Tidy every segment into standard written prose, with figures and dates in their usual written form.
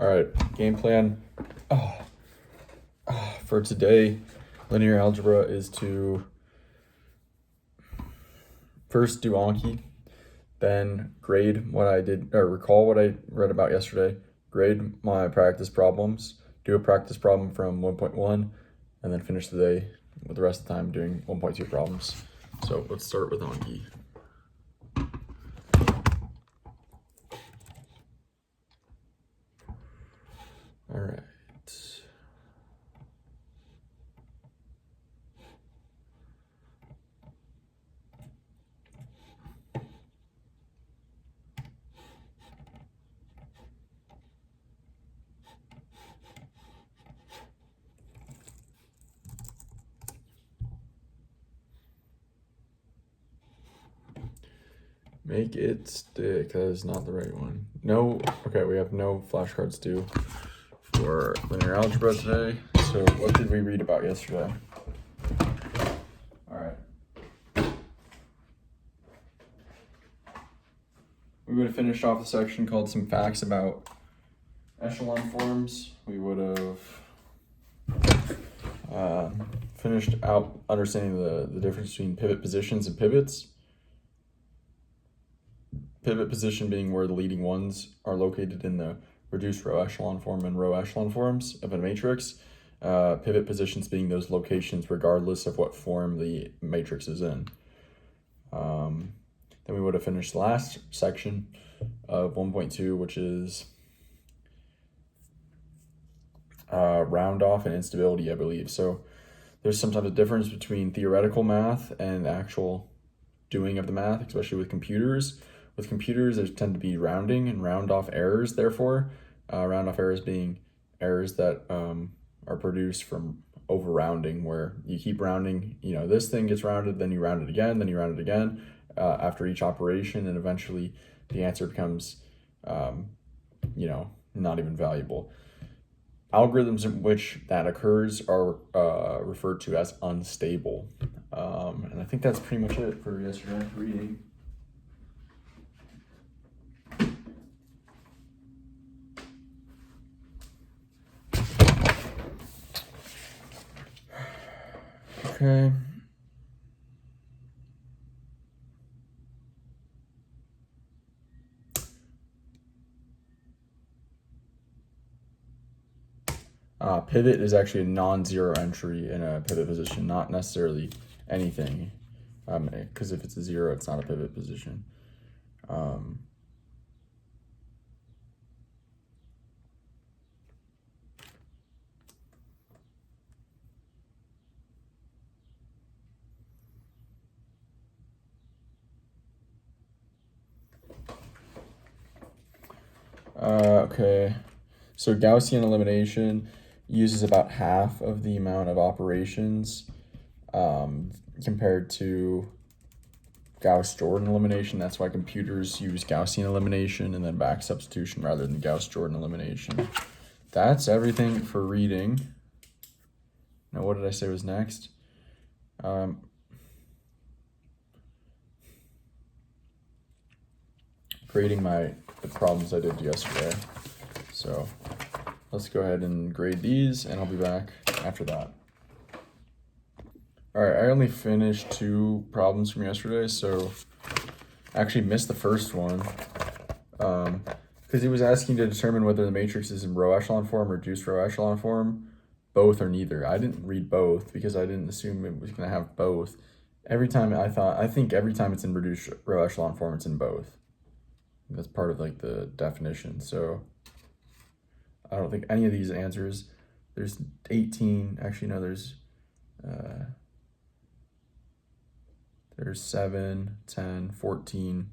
All right, game plan for today, linear algebra, is to first do Anki, then grade what I did, or recall what I read about yesterday, grade my practice problems, do a practice problem from 1.1, and then finish the day with the rest of the time doing 1.2 problems. So let's start with Anki. All right. Make it stick. That is not the right one. No. Okay, we have no flashcards due for linear algebra today. So what did we read about yesterday? All right. We would have finished off the section called some facts about echelon forms. We would have finished out understanding the difference between pivot positions and pivots. Pivot position being where the leading ones are located in the reduced row echelon form and row echelon forms of a matrix. Pivot positions being those locations regardless of what form the matrix is in. Then we would have finished the last section of 1.2, which is round off and instability, I believe. So there's some type of difference between theoretical math and actual doing of the math, especially with computers. With computers, there tend to be rounding and round off errors, therefore. Round off errors being errors that are produced from over rounding, where you keep rounding, this thing gets rounded, then you round it again, then you round it again after each operation, and eventually the answer becomes, not even valuable. Algorithms in which that occurs are referred to as unstable. And I think that's pretty much it for yesterday's reading. Okay. Pivot is actually a non-zero entry in a pivot position, not necessarily anything, because if it's a zero, it's not a pivot position. Okay, so Gaussian elimination uses about half of the amount of operations compared to Gauss-Jordan elimination. That's why computers use Gaussian elimination and then back substitution rather than Gauss-Jordan elimination. That's everything for reading. Now, what did I say was next? Grading the problems I did yesterday. So let's go ahead and grade these, and I'll be back after that. All right, I only finished 2 problems from yesterday, so I actually missed the first one because he was asking to determine whether the matrix is in row echelon form or reduced row echelon form, both or neither. I didn't read both because I didn't assume it was going to have both. I think every time it's in reduced row echelon form, it's in both. That's part of like the definition. So I don't think any of these answers, there's 18, actually no, there's 7, 10, 14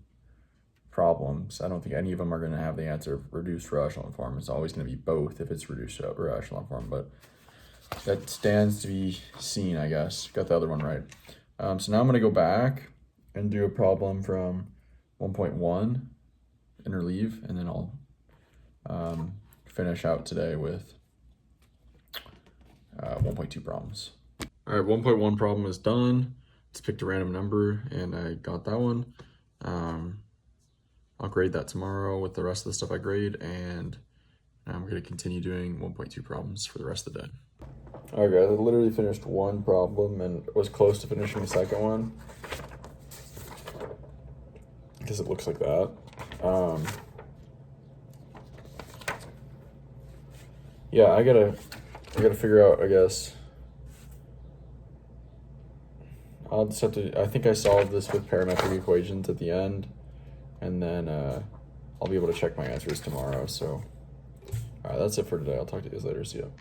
problems. I don't think any of them are going to have the answer of reduced row echelon form. It's always going to be both if it's reduced row echelon form, but that stands to be seen, I guess. Got the other one right. So now I'm going to go back and do a problem from 1.1, interleave, and then I'll finish out today with 1.2 problems. All right, 1.1 problem is done. Just picked a random number and I got that one. I'll grade that tomorrow with the rest of the stuff I grade, and I'm going to continue doing 1.2 problems for the rest of the day. All right, guys, I literally finished one problem and was close to finishing the second one. Because it looks like that. Yeah, I gotta figure out, I guess. I'll just have to, I think I solved this with parametric equations at the end, and then I'll be able to check my answers tomorrow. So, all right, that's it for today. I'll talk to you guys later. See ya.